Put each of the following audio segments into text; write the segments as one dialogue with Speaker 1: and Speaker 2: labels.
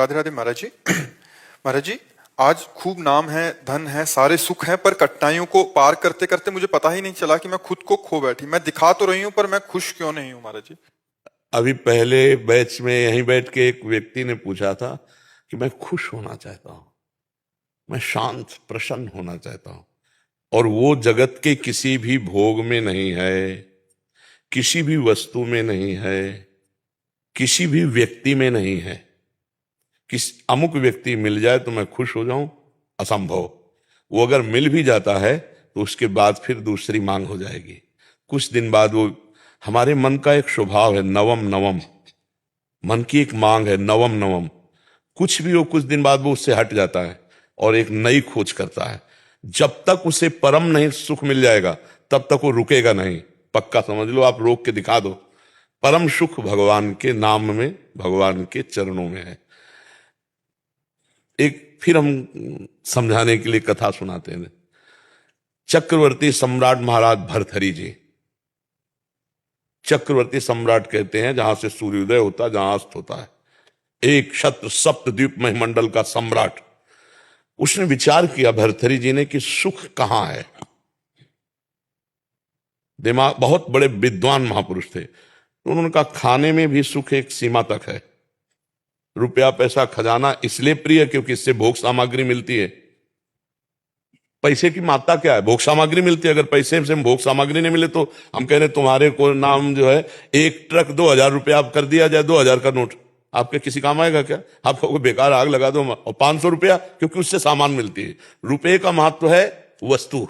Speaker 1: राधे राधे महाराज जी। महाराज जी, आज खूब नाम है, धन है, सारे सुख हैं, पर कठिनाइयों को पार करते करते मुझे पता ही नहीं चला कि मैं खुद को खो बैठी। मैं दिखा तो रही हूँ पर मैं खुश क्यों नहीं हूँ महाराज जी।
Speaker 2: अभी पहले बैच में यहीं बैठ के एक व्यक्ति ने पूछा था कि मैं खुश होना चाहता हूं, मैं शांत प्रसन्न होना चाहता हूं, और वो जगत के किसी भी भोग में नहीं है, किसी भी वस्तु में नहीं है, किसी भी व्यक्ति में नहीं है। किस अमुक व्यक्ति मिल जाए तो मैं खुश हो जाऊं, असंभव। वो अगर मिल भी जाता है तो उसके बाद फिर दूसरी मांग हो जाएगी। कुछ दिन बाद वो, हमारे मन का एक स्वभाव है नवम नवम, मन की एक मांग है नवम नवम। कुछ भी हो, कुछ दिन बाद वो उससे हट जाता है और एक नई खोज करता है। जब तक उसे परम नहीं सुख मिल जाएगा तब तक वो रुकेगा नहीं। पक्का समझ लो, आप रोक के दिखा दो। परम सुख भगवान के नाम में, भगवान के चरणों में है। एक फिर हम समझाने के लिए कथा सुनाते हैं। चक्रवर्ती सम्राट महाराज भर्तहरि जी, चक्रवर्ती सम्राट कहते हैं जहां से सूर्योदय होता है, जहां अस्त होता है, एक छत्र सप्तद्वीप महीमंडल का सम्राट। उसने विचार किया भर्तहरि जी ने कि सुख कहां है। दिमाग, बहुत बड़े विद्वान महापुरुष थे, तो उन्होंने कहा खाने में भी सुख एक सीमा तक है। रुपया पैसा खजाना इसलिए प्रिय क्योंकि इससे भोग सामग्री मिलती है। पैसे की मात्रा क्या है? भोग सामग्री मिलती है। अगर पैसे से भोग सामग्री नहीं मिले तो हम कह रहे तुम्हारे को नाम जो है एक ट्रक 2,000 रुपया आप कर दिया जाए, 2,000 का नोट आपके किसी काम आएगा क्या? आपको बेकार आग लगा दो। और 500 रुपया, क्योंकि उससे सामान मिलती है। रुपये का महत्व है वस्तु,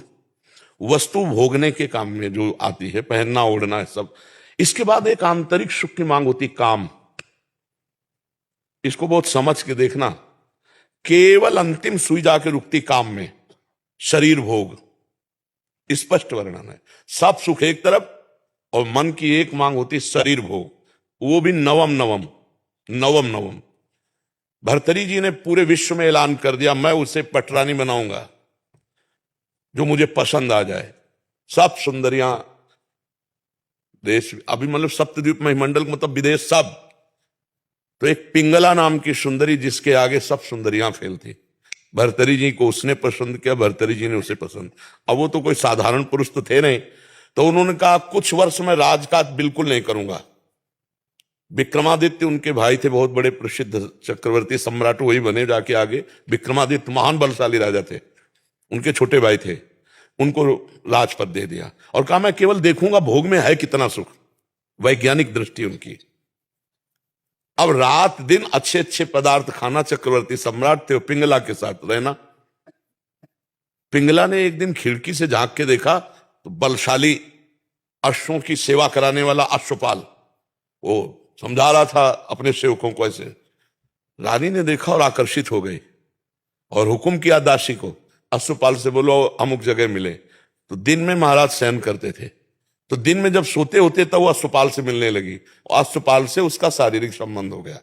Speaker 2: वस्तु भोगने के काम में जो आती है, पहनना ओढ़ना है सब। इसके बाद एक आंतरिक सुख की मांग होती, काम। इसको बहुत समझ के देखना। केवल अंतिम सुई जाके रुकती काम में, शरीर भोग, स्पष्ट वर्णन है। सब सुख एक तरफ और मन की एक मांग होती शरीर भोग, वो भी नवम नवम, नवम नवम। भर्तहरि जी ने पूरे विश्व में ऐलान कर दिया, मैं उसे पटरानी बनाऊंगा जो मुझे पसंद आ जाए। सब सुंदरियां देश, अभी मतलब सप्तद्वीप महीमंडल मतलब विदेश सब। तो एक पिंगला नाम की सुंदरी जिसके आगे सब सुंदरियां फेल थी। भर्तहरि जी को उसने पसंद किया, भर्तहरि जी ने उसे पसंद। अब वो तो कोई साधारण पुरुष तो थे नहीं, तो उन्होंने कहा कुछ वर्ष में राजकाज बिल्कुल नहीं करूंगा। विक्रमादित्य उनके भाई थे, बहुत बड़े प्रसिद्ध चक्रवर्ती सम्राट, वही बने जाके आगे। विक्रमादित्य महान बलशाली राजा थे, उनके छोटे भाई थे। उनको राजपद दे दिया और कहा मैं केवल देखूंगा भोग में है कितना सुख। वैज्ञानिक दृष्टि उनकी। अब रात दिन अच्छे अच्छे पदार्थ खाना, चक्रवर्ती सम्राट थे, पिंगला के साथ रहना। पिंगला ने एक दिन खिड़की से झांक के देखा तो बलशाली अश्वों की सेवा कराने वाला अश्वपाल वो समझा रहा था अपने सेवकों को ऐसे। रानी ने देखा और आकर्षित हो गई और हुक्म किया दासी को, अश्वपाल से बोलो अमुक जगह मिले। तो दिन में महाराज शयन करते थे, तो दिन में जब सोते होते तब वो अश्वपाल से मिलने लगी और अश्वपाल से उसका शारीरिक संबंध हो गया।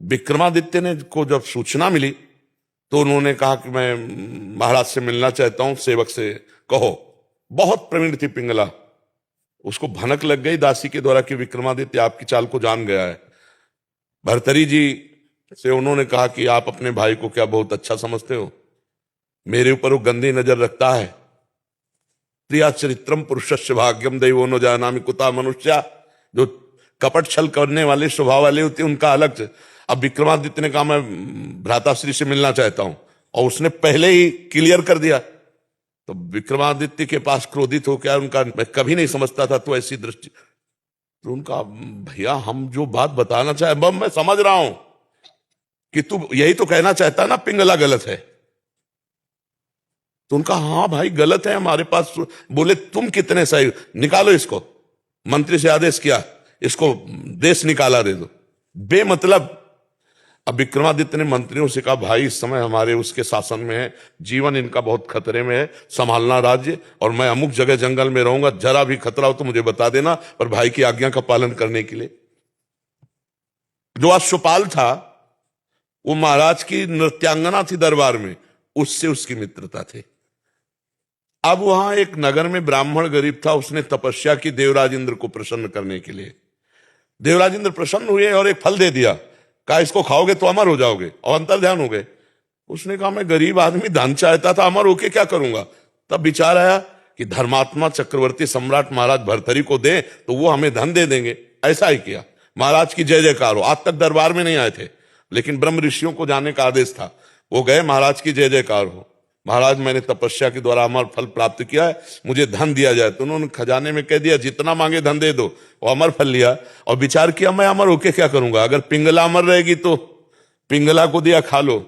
Speaker 2: विक्रमादित्य ने को जब सूचना मिली तो उन्होंने कहा कि मैं महाराज से मिलना चाहता हूं, सेवक से कहो। बहुत प्रवीण थी पिंगला, उसको भनक लग गई दासी के द्वारा कि विक्रमादित्य आपकी चाल को जान गया है। भर्तहरि जी से उन्होंने कहा कि आप अपने भाई को क्या बहुत अच्छा समझते हो? मेरे ऊपर वो गंदी नजर रखता है। प्रिया चरित्रम पुरुषस्य भाग्यम दैवो न जानामि कुता मनुष्या। जो कपट छल करने वाले स्वभाव वाले होते हैं उनका अलग से। अब विक्रमादित्य ने कहा मैं भ्राताश्री से मिलना चाहता हूं, और उसने पहले ही क्लियर कर दिया। तो विक्रमादित्य के पास क्रोधित हो क्या, उनका मैं कभी नहीं समझता था तो ऐसी दृष्टि। तो उनका भैया हम जो बात बताना चाहे मैं समझ रहा हूं कि तू यही तो कहना चाहता ना पिंगला गलत है। तो उनका हाँ भाई गलत है हमारे पास। बोले तुम कितने सही, निकालो इसको। मंत्री से आदेश किया इसको देश निकाला दे दो, बेमतलब। अब विक्रमादित्य ने मंत्रियों से कहा भाई इस समय हमारे उसके शासन में है, जीवन इनका बहुत खतरे में है, संभालना राज्य, और मैं अमुक जगह जंगल में रहूंगा, जरा भी खतरा हो तो मुझे बता देना, पर भाई की आज्ञा का पालन करने के लिए। जो अश्वपाल था वो महाराज की नृत्यांगना थी दरबार में, उससे उसकी मित्रता थी। अब वहां एक नगर में ब्राह्मण गरीब था, उसने तपस्या की देवराज इंद्र को प्रसन्न करने के लिए। देवराज इंद्र प्रसन्न हुए और एक फल दे दिया कहा इसको खाओगे तो अमर हो जाओगे और अंतर ध्यान हो गए। उसने कहा मैं गरीब आदमी धन चाहता था, अमर होके क्या करूंगा। तब विचार आया कि धर्मात्मा चक्रवर्ती सम्राट महाराज भर्तृहरि को दें तो वो हमें धन दे देंगे। ऐसा ही किया। महाराज की जय जयकार हो। आज तक दरबार में नहीं आए थे, लेकिन ब्रह्म ऋषियों को जाने का आदेश था। वो गए, महाराज की जय जयकार हो। महाराज मैंने तपस्या के द्वारा अमर फल प्राप्त किया है, मुझे धन दिया जाए। तो उन्होंने खजाने में कह दिया जितना मांगे धन दे दो। वो अमर फल लिया और विचार किया मैं अमर होके क्या करूंगा, अगर पिंगला अमर रहेगी तो पिंगला को दिया खा लो।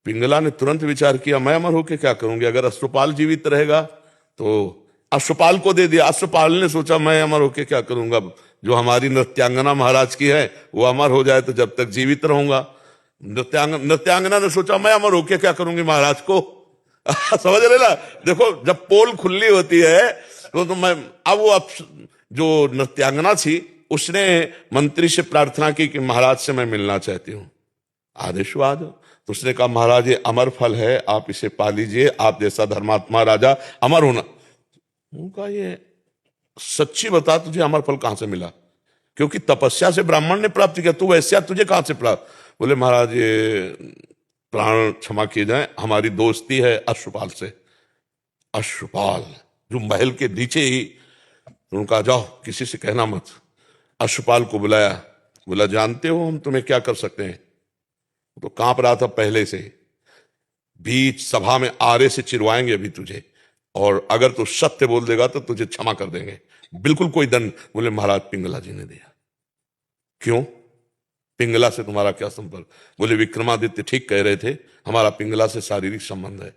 Speaker 2: पिंगला ने तुरंत विचार किया मैं अमर होके क्या करूंगी, अगर अश्वपाल जीवित रहेगा तो अश्वपाल को दे दिया। अश्वपाल ने सोचा मैं अमर होके क्या करूंगा, जो हमारी नृत्यांगना महाराज की है वो अमर हो जाए तो जब तक जीवित रहूंगा। नृत्यांगना ने सोचा मैं अमर होके क्या करूंगी महाराज को। समझ रहे ना, देखो जब पोल खुली होती है तो मैं अब वो जो नृत्यांगना थी उसने मंत्री से प्रार्थना की कि महाराज से मैं मिलना चाहती हूँ। आदेश हुआ। तो उसने कहा महाराज ये अमर फल है, आप इसे पा लीजिए, आप जैसा धर्मात्मा राजा अमर होना। उनका ये सच्ची बता तुझे अमर फल कहां से मिला, क्योंकि तपस्या से ब्राह्मण ने प्राप्त किया, तू वैश्या तुझे कहां से प्राप्त। बोले महाराज ये प्राण क्षमा किए जाए, हमारी दोस्ती है अश्वपाल से। अश्वपाल जो महल के नीचे ही, उनका जाओ किसी से कहना मत। अश्वपाल को बुलाया, बोला जानते हो हम तुम्हें क्या कर सकते हैं। तो कांप रहा था पहले से। बीच सभा में आरे से चिरवाएंगे अभी तुझे, और अगर तू सत्य बोल देगा तो तुझे क्षमा कर देंगे, बिल्कुल कोई दंड। बोले महाराज पिंगला जी ने दिया। क्यों, पिंगला से तुम्हारा क्या संपर्क। बोले विक्रमादित्य ठीक कह रहे थे, हमारा पिंगला से शारीरिक संबंध है।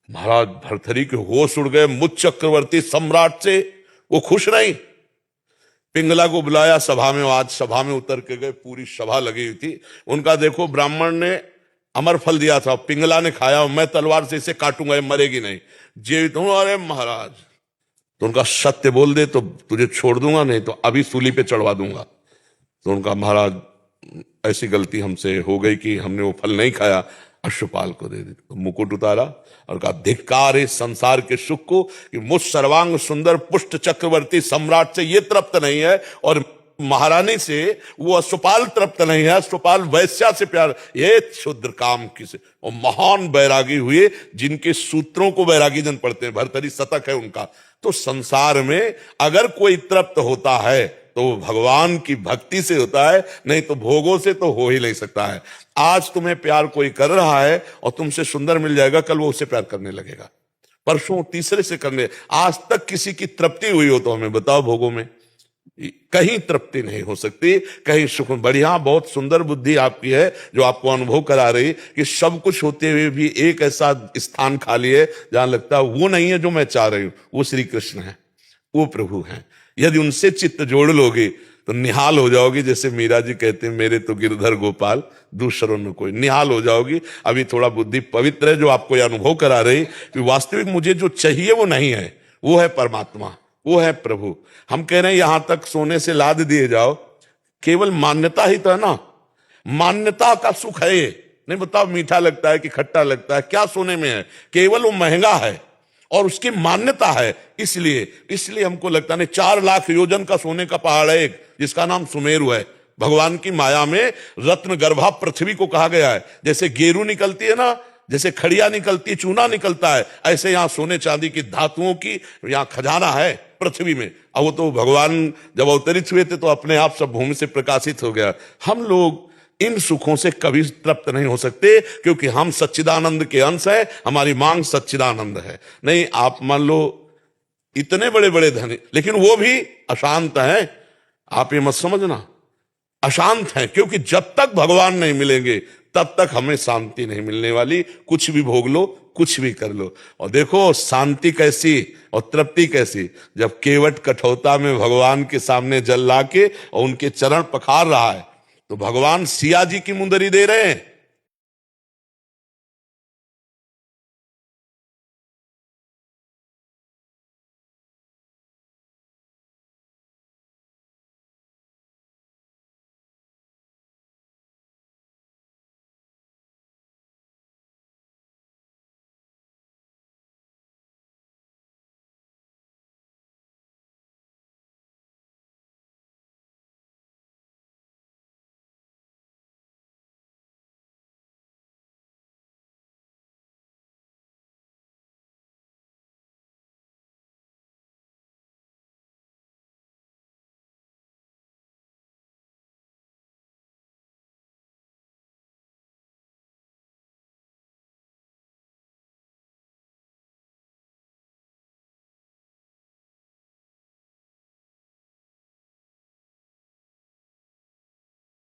Speaker 2: महाराज भर्तृहरि के होश उड़ गए। मुझ चक्रवर्ती सम्राट से वो खुश नहीं। पिंगला को बुलाया सभा में। आज सभा में उतर के गए, पूरी सभा लगी हुई थी। उनका देखो ब्राह्मण ने अमर फल दिया था, पिंगला ने खाया, मैं तलवार से इसे काटूंगा, ये मरेगी नहीं, जीवित हूं। अरे महाराज तो उनका सत्य बोल दे तो तुझे छोड़ दूंगा, नहीं तो अभी सूली पे चढ़वा दूंगा। तो उनका महाराज ऐसी गलती हमसे हो गई कि हमने वो फल नहीं खाया, अश्वपाल को दे दी। तो मुकुट उतारा और कहा धिक्कार है संसार के सुख को कि मुझ सर्वांग सुंदर पुष्ट चक्रवर्ती सम्राट से ये तृप्त नहीं है, और महारानी से वो अश्वपाल तृप्त नहीं है। अश्वपाल वैश्या से प्यार, ये क्षुद्र काम किसे। और महान बैरागी हुए जिनके सूत्रों को बैरागी जन पढ़ते हैं। भर्तृहरि शतक है उनका। तो संसार में अगर कोई तृप्त होता है तो वो भगवान की भक्ति से होता है, नहीं तो भोगों से तो हो ही नहीं सकता है। आज तुम्हें प्यार कोई कर रहा है और तुमसे सुंदर मिल जाएगा, कल वो उससे प्यार करने लगेगा, परसों तीसरे से करने। आज तक किसी की तृप्ति हुई हो तो हमें बताओ, भोगों में कहीं तृप्ति नहीं हो सकती, कहीं सुख। बढ़िया, बहुत सुंदर बुद्धि आपकी है जो आपको अनुभव करा रही कि सब कुछ होते हुए भी एक ऐसा स्थान खाली है जहां लगता है वो नहीं है जो मैं चाह रही हूं। वो श्री कृष्ण है, वो प्रभु हैं। यदि उनसे चित्त जोड़ लोगे तो निहाल हो जाओगी। जैसे मीरा जी कहते हैं मेरे तो गिरधर गोपाल दूसरों न कोई, निहाल हो जाओगी। अभी थोड़ा बुद्धि पवित्र है जो आपको यह अनुभव करा रही कि वास्तविक मुझे जो चाहिए वो नहीं है, वो है परमात्मा, वो है प्रभु। हम कह रहे हैं यहां तक सोने से लाद दिए जाओ, केवल मान्यता ही तो है ना। मान्यता का सुख है ये, नहीं बताओ मीठा लगता है कि खट्टा लगता है, क्या सोने में है, केवल वो महंगा है और उसकी मान्यता है। इसलिए हमको लगता नहीं। 4 लाख योजन का सोने का पहाड़ है एक, जिसका नाम सुमेरु है। भगवान की माया में रत्न गर्भा पृथ्वी को कहा गया है। जैसे गेरू निकलती है ना, जैसे खड़िया निकलती, चूना निकलता है, ऐसे यहां सोने चांदी की धातुओं की यहां खजाना है पृथ्वी में। अब वो तो भगवान जब अवतरित हुए थे तो अपने आप सब भूमि से प्रकाशित हो गया। हम लोग इन सुखों से कभी तृप्त नहीं हो सकते, क्योंकि हम सच्चिदानंद के अंश हैं, हमारी मांग सच्चिदानंद है। नहीं, आप मान लो इतने बड़े बड़े धनी, लेकिन वो भी अशांत हैं। आप ये मत समझना, अशांत हैं, क्योंकि जब तक भगवान नहीं मिलेंगे तब तक हमें शांति नहीं मिलने वाली। कुछ भी भोग लो, कुछ भी कर लो। और देखो शांति कैसी और तृप्ति कैसी, जब केवट कठौता में भगवान के सामने जल ला के और उनके चरण पखार रहा है, तो भगवान सिया जी की मुंदरी दे रहे हैं